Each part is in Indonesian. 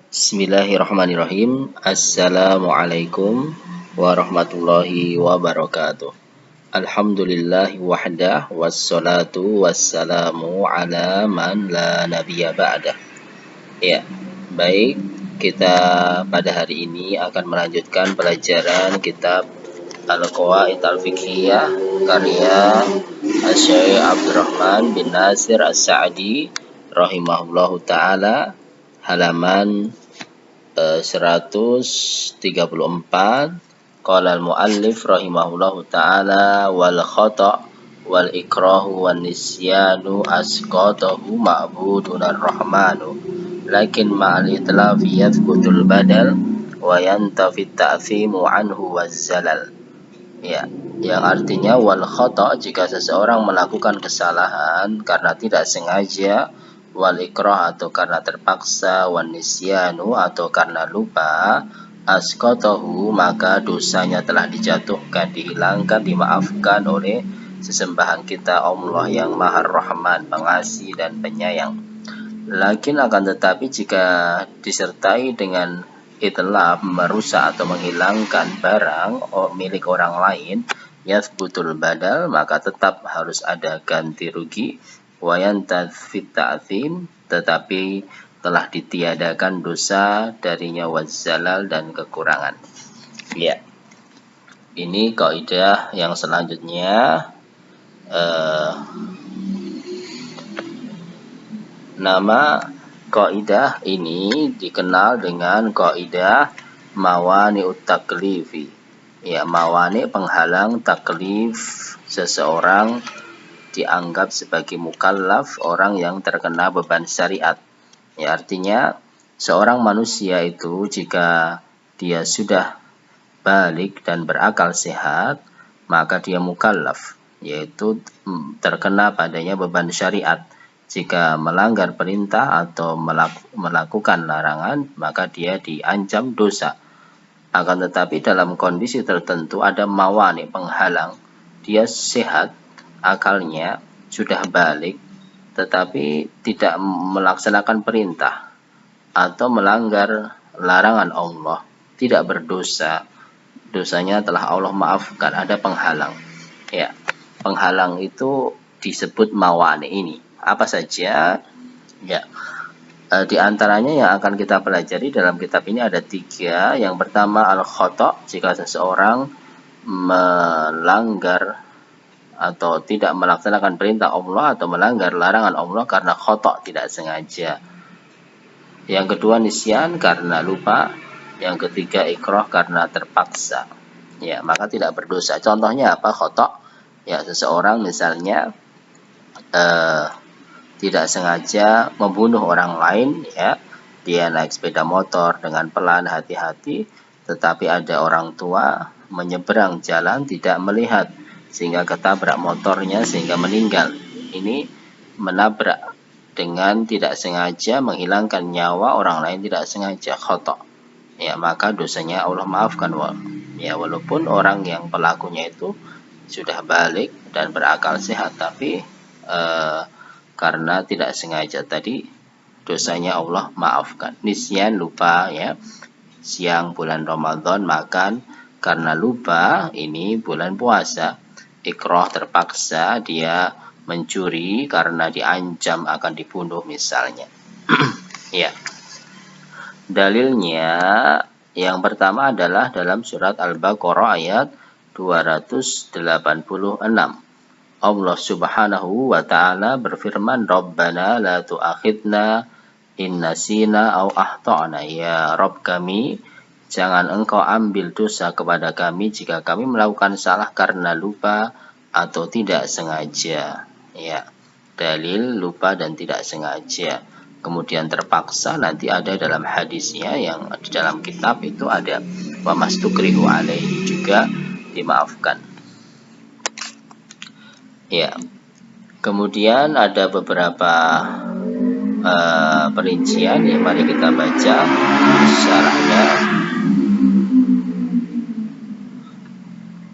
Bismillahirrahmanirrahim. Assalamualaikum warahmatullahi wabarakatuh. Alhamdulillah wahdah wassalatu wassalamu ala man la nabiyya ba'dah. Ya, baik. Kita pada hari ini akan melanjutkan pelajaran kitab Al-Qawaid Al-Fiqhiyah karya Syekh Abdurrahman bin Nasir As-Sa'di rahimahullahu taala, halaman 134. Qala al-muallif rahimahullahu ta'ala wal khata' wal ikrahu wan nisyanu asqatahu ma'budun ar-rahmanu lakin ma'al itlafi yathbutul badal wa yantafi ta'thimu anhu wazzalal. Ya, yang artinya wal khata', jika seseorang melakukan kesalahan karena tidak sengaja, wal ikrah atau karena terpaksa, wan nisyanu atau karena lupa, asqatahu maka dosanya telah dijatuhkan, dihilangkan, dimaafkan oleh sesembahan kita Allah yang Maha Rahman, pengasih dan penyayang. Lakin akan tetapi jika disertai dengan itlaf, merusak atau menghilangkan barang milik orang lain, yathbutul badal maka tetap harus ada ganti rugi, wa yantafit ta'thim tetapi telah ditiadakan dosa darinya, wazzalal dan kekurangan. Ya, ini kaidah yang selanjutnya. Nama kaidah ini dikenal dengan kaidah mawani'ut taklifi. Ya, mawani penghalang taklif seseorang dianggap sebagai mukallaf, orang yang terkena beban syariat. Ya, artinya seorang manusia itu jika dia sudah balik dan berakal sehat, maka dia mukallaf, yaitu terkena padanya beban syariat. Jika melanggar perintah atau melakukan larangan, maka dia diancam dosa. Akan tetapi dalam kondisi tertentu ada mawani, penghalang. Dia sehat, akalnya sudah balik, tetapi tidak melaksanakan perintah atau melanggar larangan Allah, tidak berdosa. Dosanya telah Allah maafkan, ada penghalang. Ya, penghalang itu disebut mawani ini. Apa saja? Ya, di antaranya yang akan kita pelajari dalam kitab ini ada 3. Yang pertama al-khata', jika seseorang melanggar atau tidak melaksanakan perintah Allah atau melanggar larangan Allah karena khata', tidak sengaja. Yang kedua nisyan, karena lupa. Yang ketiga ikrah, karena terpaksa. Ya, maka tidak berdosa. Contohnya apa khata'? Ya, seseorang misalnya tidak sengaja membunuh orang lain, ya, dia naik sepeda motor dengan pelan, hati-hati, tetapi ada orang tua menyeberang jalan tidak melihat sehingga ketabrak motornya sehingga meninggal. Ini menabrak dengan tidak sengaja, menghilangkan nyawa orang lain tidak sengaja, khata'. Ya, maka dosanya Allah maafkan. Ya, walaupun orang yang pelakunya itu sudah balik dan berakal sehat, tapi karena tidak sengaja tadi, dosanya Allah maafkan. Nisyan, lupa, ya, siang bulan Ramadan makan karena lupa, ini bulan puasa. Ikrah, terpaksa, dia mencuri karena diancam akan dibunuh misalnya. Ya, dalilnya yang pertama adalah dalam surat Al-Baqarah ayat 286. Allah Subhanahu wa ta'ala berfirman, Rabbana la tu'akhidna in nasina au akhtana. Ya Rabb kami, jangan engkau ambil dosa kepada kami jika kami melakukan salah karena lupa atau tidak sengaja. Ya, dalil lupa dan tidak sengaja. Kemudian terpaksa, nanti ada dalam hadisnya yang di dalam kitab itu ada wa mastukrihu alaihi, juga dimaafkan. Ya, kemudian ada beberapa perincian, ya, mari kita baca syarahnya.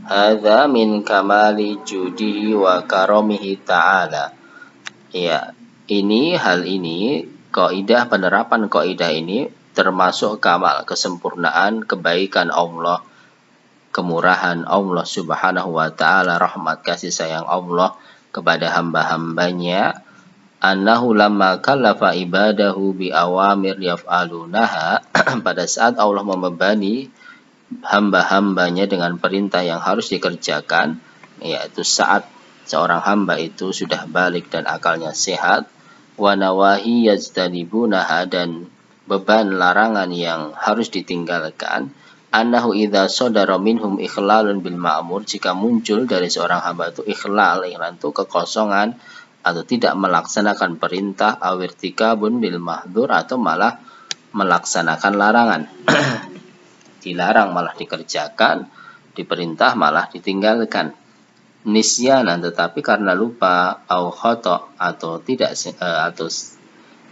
Hadza min kamali judihi wa karamihi ta'ala. Ya, hal ini kaidah, penerapan kaidah ini termasuk kamal, kesempurnaan, kebaikan Allah, kemurahan Allah Subhanahu wa taala, rahmat kasih sayang Allah kepada hamba-hambanya, annahu lamma kallafa ibadahu bi awamir yaf'alunaha pada saat Allah membebani hamba-hambanya dengan perintah yang harus dikerjakan, yaitu saat seorang hamba itu sudah balik dan akalnya sehat, wa nawahi yajtanibunaha, dan beban larangan yang harus ditinggalkan, annahu idza sadara minhum ikhlalun bil ma'mur, jika muncul dari seorang hamba itu ikhlal itu kekosongan atau tidak melaksanakan perintah, awirtikabun bil mahdzur, atau malah melaksanakan larangan. Dilarang malah dikerjakan, diperintah malah ditinggalkan. Nisyanan, tetapi karena lupa, au khoto, atau tidak atau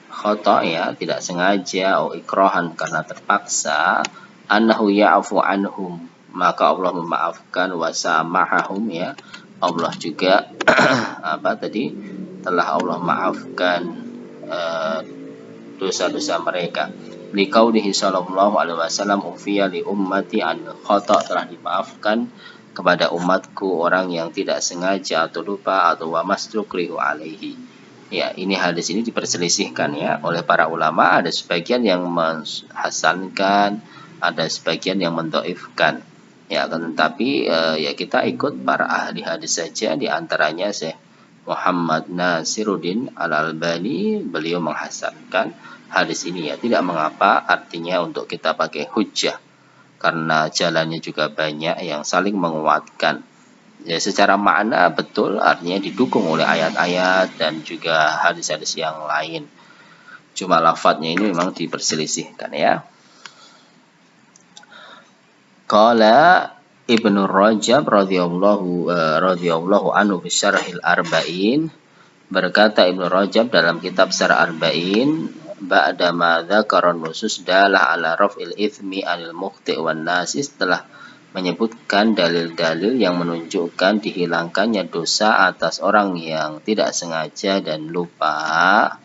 khoto ya, tidak sengaja, au ikrohan, karena terpaksa, annahu ya'fu anhum, maka Allah memaafkan, wasamahahum ya, Allah juga telah Allah maafkan dosa-dosa mereka. Liqaulihi sallallahu alaihi wasallam, ufiya li ummati an khata, telah dimaafkan kepada umatku orang yang tidak sengaja atau lupa, atau wa mastukrihu alaihi. Ya, ini hadis ini diperselisihkan ya oleh para ulama, ada sebagian yang menghasankan, ada sebagian yang mendhaifkan. Ya, tetapi ya kita ikut para ahli hadis saja, di antaranya Syekh Muhammad Nasiruddin Al-Albani, beliau menghasankan hadis ini ya. Tidak mengapa, artinya untuk kita pakai hujjah, karena jalannya juga banyak yang saling menguatkan. Ya, secara makna betul, artinya didukung oleh ayat-ayat dan juga hadis-hadis yang lain. Cuma lafadznya ini memang diperselisihkan ya. Qala Ibnu Rajab radhiyallahu anhu fi syarhil arba'in, berkata Ibnu Rajab dalam kitab Syarh Arba'in, ba'da ma dzakara nusus dalah ala raf'il itsmi 'anil mukhti' wan nasi, setelah menyebutkan dalil-dalil yang menunjukkan dihilangkannya dosa atas orang yang tidak sengaja dan lupa,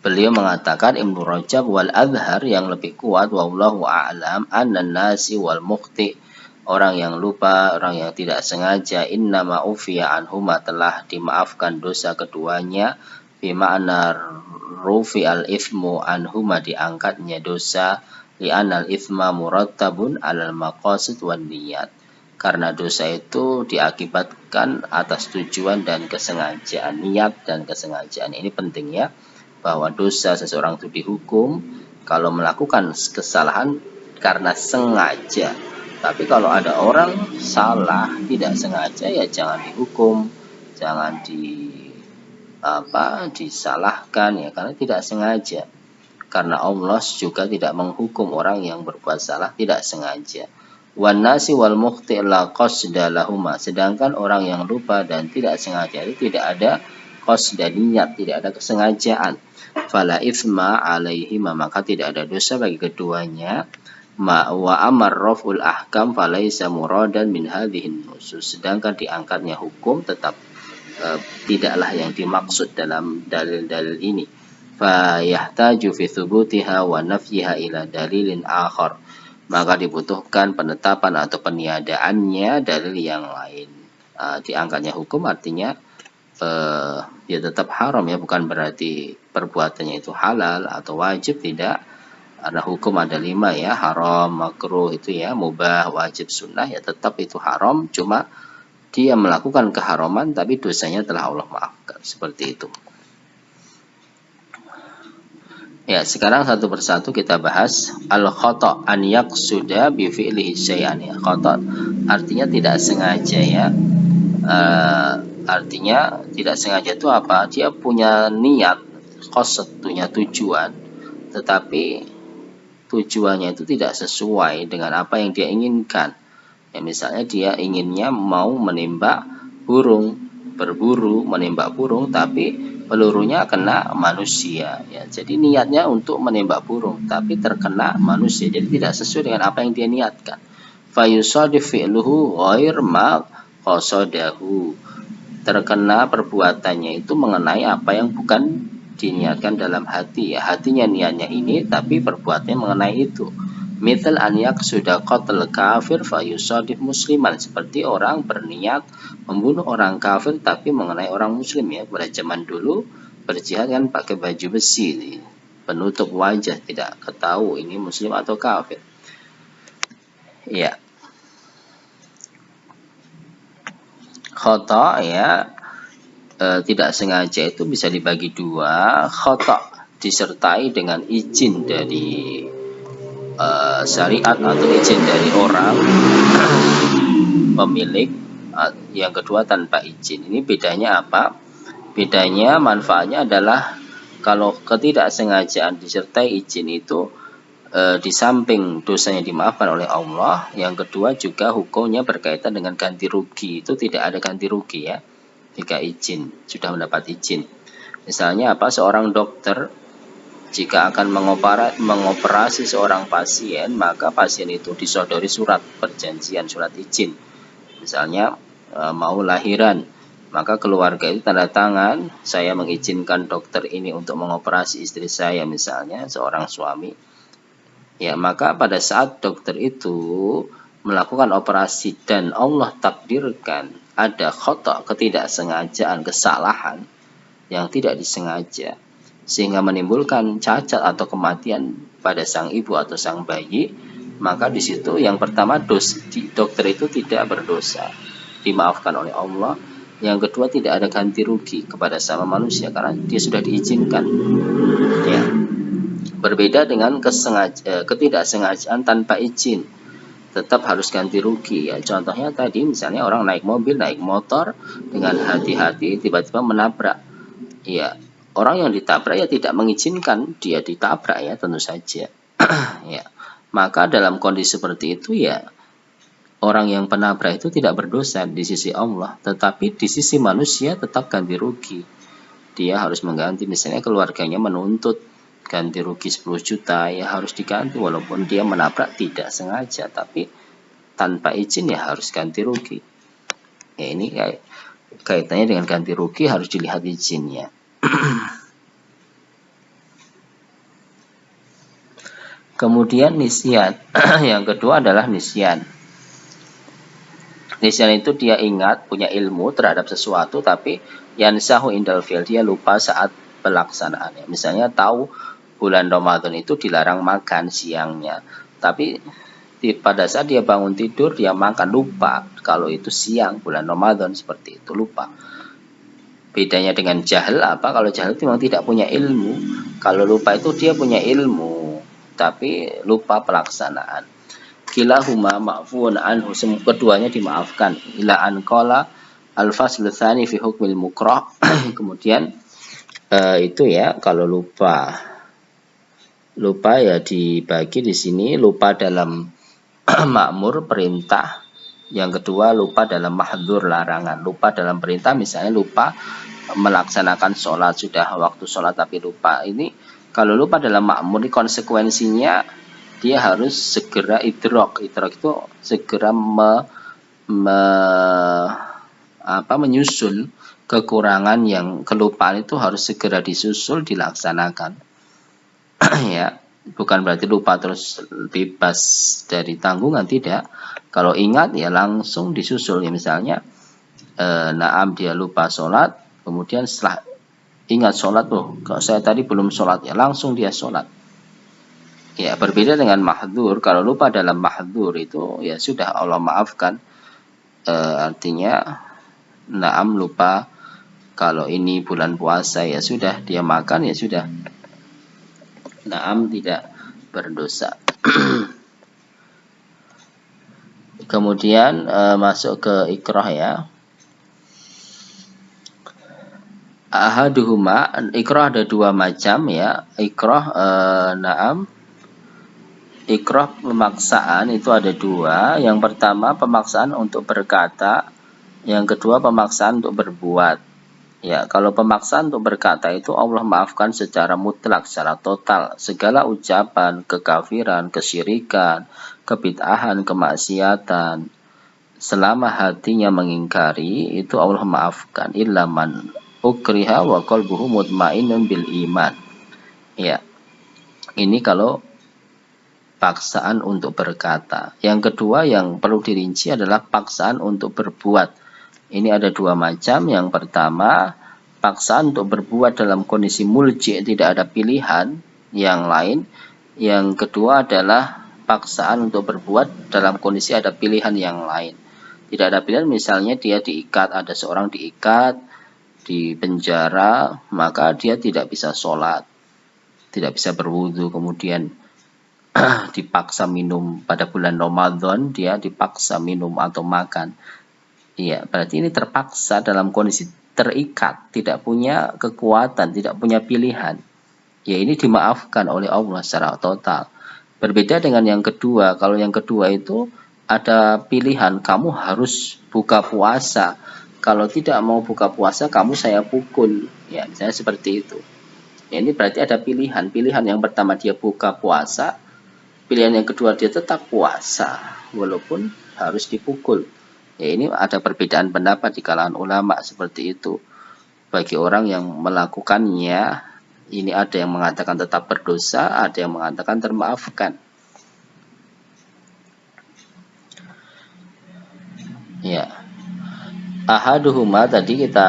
beliau mengatakan, Ibnu Rajab, wal azhar, yang lebih kuat, wallahu a'lam, annan nasi wal mukhti, orang yang lupa, orang yang tidak sengaja, innama ufiya anhuma, telah dimaafkan dosa keduanya, bima'na rufi al ithmu anhuma, diangkatnya dosa, li'anal ithma murattabun alal maqasid wan niyat, karena dosa itu diakibatkan atas tujuan dan kesengajaan, niat dan kesengajaan. Ini penting ya, bahwa dosa seseorang itu dihukum kalau melakukan kesalahan karena sengaja. Tapi kalau ada orang salah tidak sengaja, ya jangan dihukum, jangan disalahkan ya, karena tidak sengaja. Karena Allah juga tidak menghukum orang yang berbuat salah tidak sengaja. Wan nasi wal mukhti' la qasda lahuma, sedangkan orang yang lupa dan tidak sengaja itu tidak ada qasda, niat, tidak ada kesengajaan. Fala itsma alaihi, maka tidak ada dosa bagi keduanya. Wa amar raful ahkam falaisa muradan min hadhihi nusus, sedangkan diangkatnya hukum tetap tidaklah yang dimaksud dalam dalil-dalil ini. Fa yahtaju fi thubutiha wa nafyiha ila dalilin akhar, maka dibutuhkan penetapan atau peniadaannya dalil yang lain. Diangkatnya hukum artinya ya tetap haram ya, bukan berarti perbuatannya itu halal atau wajib, tidak. Karena hukum ada 5 ya, haram, makruh itu ya, mubah, wajib, sunnah, ya tetap itu haram, cuma dia melakukan keharaman tapi dosanya telah Allah maafkan, seperti itu. Ya, sekarang satu persatu kita bahas al-khata' an yaqsuda bi fi'lihi syai'an ya. Khata' artinya tidak sengaja ya. Artinya tidak sengaja itu apa? Dia punya niat, qasd, punya tujuan, tetapi tujuannya itu tidak sesuai dengan apa yang dia inginkan. Ya, misalnya dia inginnya mau menembak burung, berburu menembak burung, tapi pelurunya kena manusia. Ya, jadi niatnya untuk menembak burung, tapi terkena manusia. Jadi tidak sesuai dengan apa yang dia niatkan. Fayusadif fi'luhu ghair ma qasadahu. Terkena perbuatannya itu mengenai apa yang bukan diniatkan dalam hati, ya hatinya niatnya ini tapi perbuatannya mengenai itu. Mithal an yaqsuda qatl kafir fayusadif musliman, seperti orang berniat membunuh orang kafir tapi mengenai orang muslim, ya. Pada zaman dulu berjihad kan pakai baju besi nih, penutup wajah, tidak ketahui ini muslim atau kafir. Ya. Khata, ya, tidak sengaja itu bisa dibagi dua. Khata disertai dengan izin dari syariat atau izin dari orang pemilik, yang kedua tanpa izin. Ini bedanya apa? Bedanya manfaatnya adalah kalau ketidaksengajaan disertai izin itu, di samping dosanya dimaafkan oleh Allah, yang kedua juga hukumnya berkaitan dengan ganti rugi. Itu tidak ada ganti rugi, ya, jika izin, sudah mendapat izin. Misalnya apa? Seorang dokter jika akan mengoperasi seorang pasien, maka pasien itu disodori surat perjanjian, surat izin. Misalnya mau lahiran, maka keluarga itu tanda tangan, saya mengizinkan dokter ini untuk mengoperasi istri saya, misalnya seorang suami. Ya, maka pada saat dokter itu melakukan operasi dan Allah takdirkan ada khata, ketidaksengajaan, kesalahan yang tidak disengaja, sehingga menimbulkan cacat atau kematian pada sang ibu atau sang bayi, maka di situ yang pertama dokter itu tidak berdosa, dimaafkan oleh Allah. Yang kedua tidak ada ganti rugi kepada sama manusia karena dia sudah diizinkan. Ya. Berbeda dengan ketidaksengajaan tanpa izin, tetap harus ganti rugi, ya. Contohnya tadi misalnya orang naik mobil, naik motor dengan hati-hati tiba-tiba menabrak. Ya, orang yang ditabrak ya tidak mengizinkan dia ditabrak, ya, tentu saja. Ya. Maka dalam kondisi seperti itu, ya, orang yang penabrak itu tidak berdosa di sisi Allah, tetapi di sisi manusia tetap ganti rugi. Dia harus mengganti, misalnya keluarganya menuntut ganti rugi 10 juta, ya harus diganti walaupun dia menabrak tidak sengaja, tapi tanpa izin ya harus ganti rugi. Ya, ini kaitannya dengan ganti rugi harus dilihat izinnya. Kemudian nisyan. Yang kedua adalah nisyan. Nisyan itu dia ingat, punya ilmu terhadap sesuatu, tapi yansahu indal fi'l, dia lupa saat pelaksanaannya. Misalnya tahu bulan Ramadan itu dilarang makan siangnya, tapi pada saat dia bangun tidur dia makan, lupa kalau itu siang bulan Ramadan, seperti itu, lupa. Bedanya dengan jahil apa? Kalau jahil itu memang tidak punya ilmu. Kalau lupa itu dia punya ilmu tapi lupa pelaksanaan. Kilahuma ma'fuun anhu, keduanya dimaafkan. Ila an qala al-fasl tsani fi hukmil mukrah. Kemudian itu, ya, kalau lupa ya dibagi di sini, lupa dalam makmur perintah, yang kedua lupa dalam mahdzur larangan. Lupa dalam perintah misalnya lupa melaksanakan sholat, sudah waktu sholat tapi lupa. Ini kalau lupa dalam makmur, konsekuensinya dia harus segera idrok. Idrok itu segera menyusul kekurangan, yang kelupaan itu harus segera disusul, dilaksanakan. Ya, bukan berarti lupa terus bebas dari tanggungan, tidak. Kalau ingat ya langsung disusul, ya, misalnya naam dia lupa sholat, kemudian setelah ingat sholat, kalau saya tadi belum sholat, ya langsung dia sholat. Ya, berbeda dengan mahdzur. Kalau lupa dalam mahdzur itu ya sudah, Allah maafkan. Artinya naam lupa kalau ini bulan puasa, ya sudah dia makan, ya sudah, naam tidak berdosa. Kemudian masuk ke ikrah, ya. Ahaduhuma, ikrah ada dua macam, ya. Ikrah naam, ikrah pemaksaan itu ada dua. Yang pertama pemaksaan untuk berkata, yang kedua pemaksaan untuk berbuat. Ya, kalau pemaksaan untuk berkata itu Allah maafkan secara mutlak, secara total. Segala ucapan kekafiran, kesyirikan, kebid'ahan, kemaksiatan, selama hatinya mengingkari, itu Allah maafkan. Illa man ukriha wa qalbuhu mutmainnun bil iman. Ya, ini kalau paksaan untuk berkata. Yang kedua yang perlu dirinci adalah paksaan untuk berbuat. Ini ada dua macam. Yang pertama, paksaan untuk berbuat dalam kondisi mulji, tidak ada pilihan yang lain. Yang kedua adalah paksaan untuk berbuat dalam kondisi ada pilihan yang lain. Tidak ada pilihan, misalnya dia diikat, ada seorang diikat di penjara, maka dia tidak bisa sholat, tidak bisa berwudu, kemudian dipaksa minum pada bulan Ramadan, dia dipaksa minum atau makan. Iya, berarti ini terpaksa dalam kondisi terikat, tidak punya kekuatan, tidak punya pilihan. Ya, ini dimaafkan oleh Allah secara total. Berbeda dengan yang kedua. Kalau yang kedua itu ada pilihan, kamu harus buka puasa. Kalau tidak mau buka puasa, kamu saya pukul. Ya, misalnya seperti itu. Ya, ini berarti ada pilihan. Pilihan yang pertama dia buka puasa, pilihan yang kedua dia tetap puasa, walaupun harus dipukul. Ya, ini ada perbedaan pendapat di kalangan ulama seperti itu. Bagi orang yang melakukannya, ini ada yang mengatakan tetap berdosa, ada yang mengatakan termaafkan. Ya. Ahaduhuma tadi kita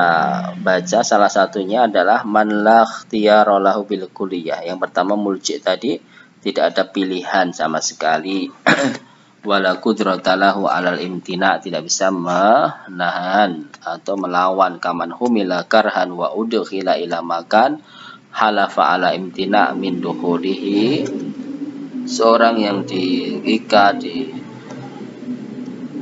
baca, salah satunya adalah man la ikhtiyara lahu bil kulliyah. Yang pertama mulji tadi, tidak ada pilihan sama sekali. Wala qudrata lahu alal imtina, tidak bisa menahan atau melawan. Kaman humila karhan wa udkhila ila makan halafa ala imtina min dukhulihi. Seorang yang diikat,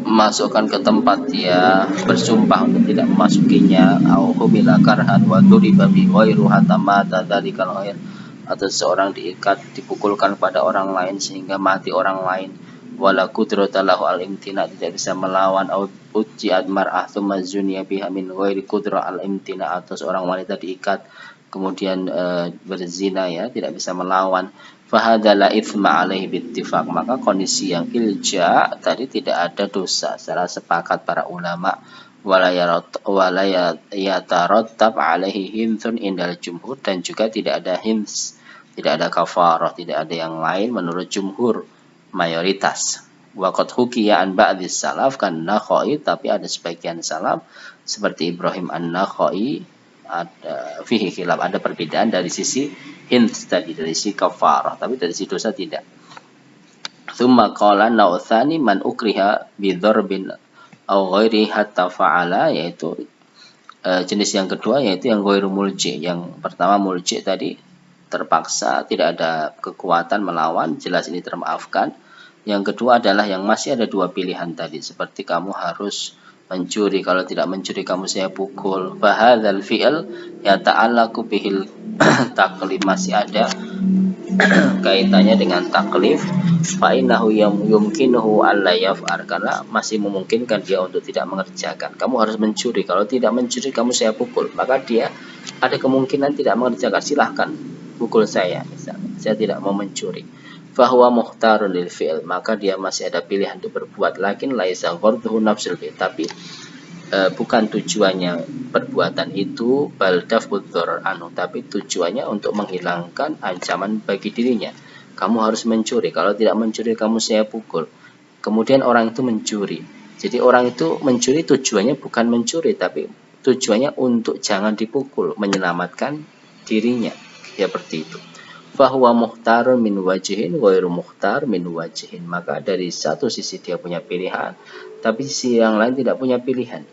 masukkan ke tempat, dia bersumpah untuk tidak memasukinya, au humila karhan wa duriba bi ghairu hatta mata dzalikal ghair, atau seorang diikat dipukulkan pada orang lain sehingga mati orang lain, wala qudrata lahu al imtina, tidak bisa melawan, au ujiat mar'ah tsumma zunya biha min ghairi qudrah al imtina, atau seorang wanita diikat kemudian berzina, ya tidak bisa melawan, fahadza la itsma alaihi bittifaq, maka kondisi yang ilja tadi tidak ada dosa secara sepakat para ulama. Wala yatarattab alaihi himsun indal jumhur, dan juga tidak ada hims, tidak ada kafarah, tidak ada yang lain menurut jumhur mayoritas. Waqad hukiya an ba'dis salaf kan Nakhai, tapi ada sebagian salaf seperti Ibrahim an-Nakhai, ada fihi khilaf, ada perbedaan dari sisi hins tadi, dari sisi kafarah, tapi dari sisi dosa tidak. Tsumma qala nautsani man ukriha bidzarbin au ghairi hatta fa'ala, yaitu jenis yang kedua, yaitu yang ghairu mulji. Yang pertama mulji tadi terpaksa, tidak ada kekuatan melawan, jelas ini termaafkan. Yang kedua adalah yang masih ada dua pilihan tadi, seperti kamu harus mencuri, kalau tidak mencuri kamu saya pukul. Fahadzal fi'l yata'allaqu bihil taklif, masih ada kaitannya dengan taklif. Fa innahu yumkinuhu alla yaf'al, karena masih memungkinkan dia untuk tidak mengerjakan. Kamu harus mencuri, kalau tidak mencuri kamu saya pukul, maka dia ada kemungkinan tidak mengerjakan. Silahkan pukul saya, misalnya saya tidak mau mencuri. Fahuwa mukhtarun lil fi'l, maka dia masih ada pilihan untuk berbuat. Lakin laisa gharduhu nafsul fi'l, tapi bukan tujuannya perbuatan itu bal daf'ud dharar anhu, tapi tujuannya untuk menghilangkan ancaman bagi dirinya. Kamu harus mencuri, kalau tidak mencuri kamu saya pukul. Kemudian orang itu mencuri. Jadi orang itu mencuri tujuannya bukan mencuri, tapi tujuannya untuk jangan dipukul, menyelamatkan dirinya. Seperti itu. Fahuwa mukhtarun min wajihin ghairu mukhtar min wajihin, maka dari satu sisi dia punya pilihan, tapi sisi yang lain tidak punya pilihan.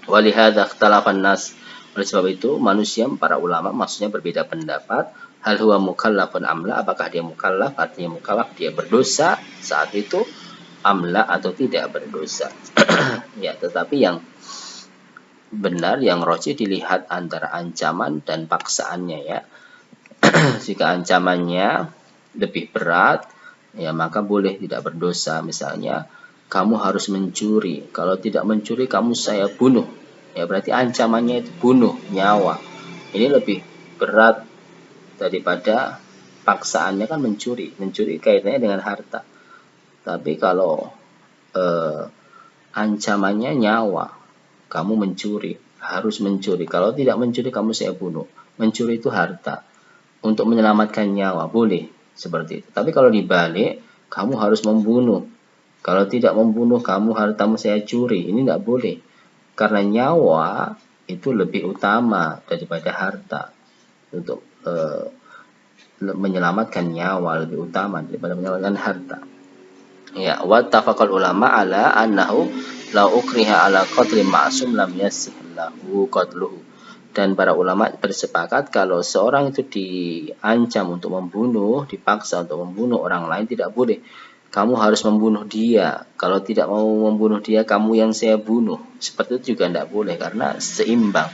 Walihada ikhtalafan nas, oleh sebab itu manusia, para ulama maksudnya berbeda pendapat. Hal huwa mukallafun amla, apakah dia mukallaf, artinya mukallaf dia berdosa saat itu, amla atau tidak berdosa. Ya, tetapi yang benar, yang rajih dilihat antara ancaman dan paksaannya, ya. Jika ancamannya lebih berat, ya maka boleh tidak berdosa. Misalnya kamu harus mencuri, kalau tidak mencuri kamu saya bunuh, ya berarti ancamannya itu bunuh, nyawa. Ini lebih berat daripada paksaannya kan mencuri. Mencuri kaitannya dengan harta. Tapi kalau ancamannya nyawa, kamu mencuri, harus mencuri. Kalau tidak mencuri kamu saya bunuh. Mencuri itu harta. Untuk menyelamatkan nyawa boleh seperti itu. Tapi kalau dibalik, kamu harus membunuh. Kalau tidak membunuh kamu hartamu saya curi. Ini tidak boleh. Karena nyawa itu lebih utama daripada harta. Untuk menyelamatkan nyawa lebih utama daripada menyelamatkan harta. Ya, wattafaqal ulama ala annahu la ukriha ala qatli ma'sum lam yasih lahu qatluhu. Dan para ulama bersepakat kalau seorang itu diancam untuk membunuh, dipaksa untuk membunuh orang lain tidak boleh. Kamu harus membunuh dia. Kalau tidak mau membunuh dia, kamu yang saya bunuh. Seperti itu juga tidak boleh karena seimbang.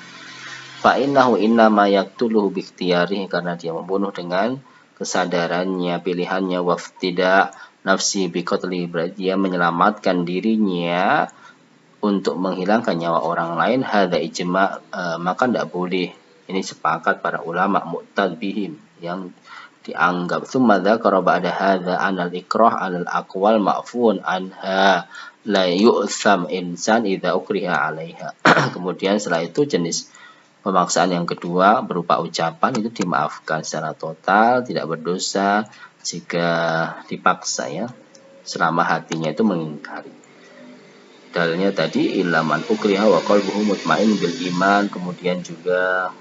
Fa innahu innama yaqtuluhu bikhtiyarihi, karena dia membunuh dengan kesadarannya, pilihannya, waftida nafsi biqatli, berarti dia menyelamatkan dirinya untuk menghilangkan nyawa orang lain. Hadza ijma, maka tidak boleh. Ini sepakat para ulama mu'tad bihim yang dianggap. Tsumma dzakara ba'da hadza anal ikrah alal aqwal ma'fun anha la yu'tham insan idza ukriha 'alaiha. Kemudian setelah itu jenis pemaksaan yang kedua berupa ucapan itu dimaafkan secara total, tidak berdosa jika dipaksa ya, selama hatinya itu mengingkari. Dalilnya tadi ilaman ukriha wa qalbuhu mutmain bil iman, kemudian juga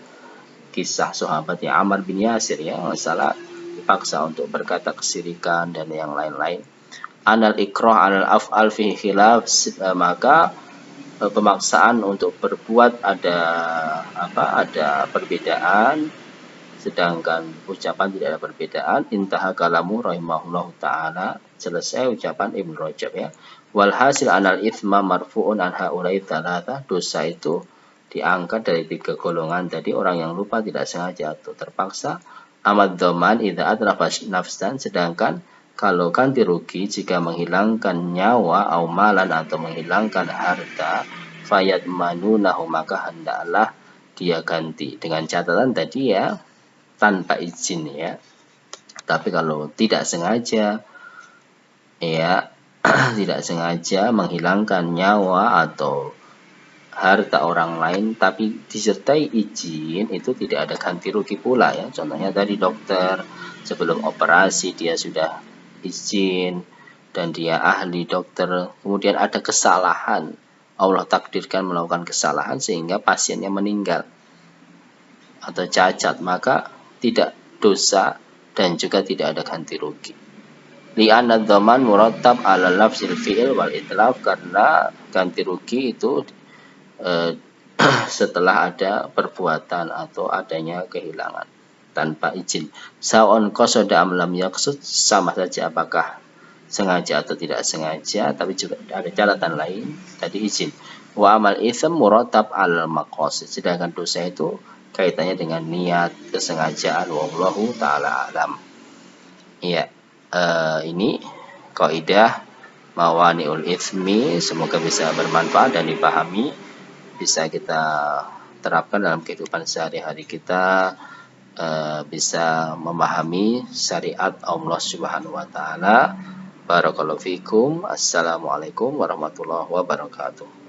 kisah sahabat yang Ammar bin Yasir ya, masalah dipaksa untuk berkata kesirikan dan yang lain-lain. Anal ikrah anal af'al fi khilaf, maka pemaksaan untuk berbuat ada perbedaan, sedangkan ucapan tidak ada perbedaan. Intaha kalamu rahimahullahu taala, selesai ucapan Ibnu Rajab ya. Walhasil anal ithma marfu'un an haula'i tsalatsa, dosa itu diangkat dari 3 golongan tadi, orang yang lupa, tidak sengaja atau terpaksa. Amad dhaman idza atlafa nafsan, sedangkan kalau ganti rugi jika menghilangkan nyawa, au malan atau menghilangkan harta, fayat manunahu, maka hendaklah dia ganti. Dengan catatan tadi ya, tanpa izin ya. Tapi kalau tidak sengaja ya, tidak sengaja menghilangkan nyawa atau harta orang lain tapi disertai izin, itu tidak ada ganti rugi pula ya. Contohnya tadi dokter sebelum operasi dia sudah izin dan dia ahli dokter, kemudian ada kesalahan, Allah takdirkan melakukan kesalahan sehingga pasiennya meninggal atau cacat, maka tidak dosa dan juga tidak ada ganti rugi. Li'anna dhaman murattab ala lafzil fi'il wal itlaf, karena ganti rugi itu setelah ada perbuatan atau adanya kehilangan tanpa izin. Sa'on qasada am lam yaqsud, sama saja apakah sengaja atau tidak sengaja, tapi juga ada catatan lain tadi izin. Wa amal itsm murattab al maqasid, sedangkan dosa itu kaitannya dengan niat, kesengajaan. Wallahu taala alam. Iya, ini kaidah mawani'ul itsmi, semoga bisa bermanfaat dan dipahami, bisa kita terapkan dalam kehidupan sehari-hari kita, bisa memahami syariat Allah Subhanahu wa taala. Barakallahu fikum. Assalamualaikum warahmatullahi wabarakatuh.